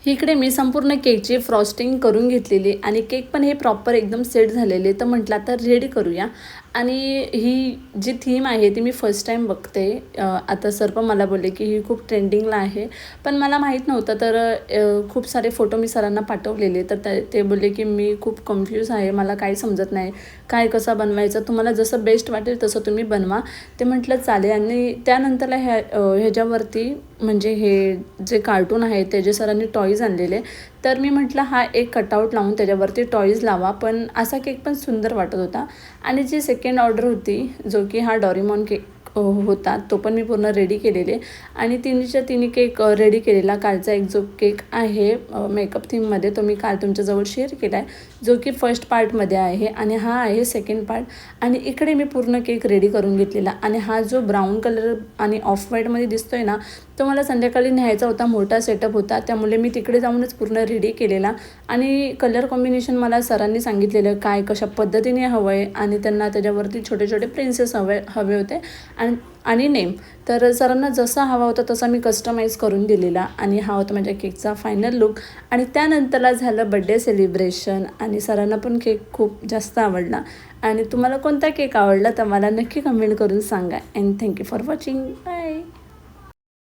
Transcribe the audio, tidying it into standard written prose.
इकडे मी संपूर्ण केकची फ्रॉस्टिंग करून घेतलेली आणि केक पण हे प्रॉपर एकदम सेट झालेले. तर म्हटलं आता रेडी करूया. आणि ही जी थीम आहे ती मी फर्स्ट टाईम बघते. आता सर पण मला बोलले की ही खूप ट्रेंडिंगला आहे, पण मला माहीत नव्हतं. तर खूप सारे फोटो मी सरांना पाठवलेले. तर ते बोलले की मी खूप कन्फ्यूज आहे, मला काही समजत नाही काय कसं बनवायचं, तुम्हाला जसं बेस्ट वाटेल तसं तुम्ही बनवा. ते म्हटलं चालेल. आणि त्यानंतरला ह्याच्यावरती म्हणजे हे जे कार्टून आहे त्याचे सरांनी टॉईज आणलेले. तर मी म्हटलं हा एक कटआउट लावून त्याच्यावरती टॉईज लावा. पण असा केक पण सुंदर वाटत होता. आणि जी सेकंड ऑर्डर होती जो की हा डॉरेमॉन केक होता, तो पण मी पूर्ण रेडी केलेले. आणि तिन्ही केक रेडी केलेला. कालचा एक जो केक आहे मेकअप थीममध्ये तो मी काल तुमच्याजवळ शेअर केला आहे, जो की फर्स्ट पार्टमध्ये आहे आणि हा आहे सेकंड पार्ट. आणि इकडे मी पूर्ण केक रेडी करून घेतलेला. आणि हा जो ब्राऊन कलर आणि ऑफ व्हाईटमध्ये दिसतोय ना, तो मला संध्याकाळी न्यायचा होता, मोठा सेटअप होता, त्यामुळे मी तिकडे जाऊनच पूर्ण रेडी केलेला. आणि कलर कॉम्बिनेशन मला सरांनी सांगितलेलं काय कशा पद्धतीने हवं आहे. आणि त्यांना त्याच्यावरती छोटे छोटे प्रिन्सेस हवे होते आणि नेम. तर सरांना जसा हवा होता तसा मी कस्टमाइज करून दिलेला. आणि हा होता माझ्या केकचा फायनल लुक. आणि त्यानंतरला झालं बड्डे सेलिब्रेशन. आणि सरांना पण केक खूप जास्त आवडला. आणि तुम्हाला कोणता केक आवडला तर मला नक्की कमेंट करून सांगा. And thank you for watching. Bye.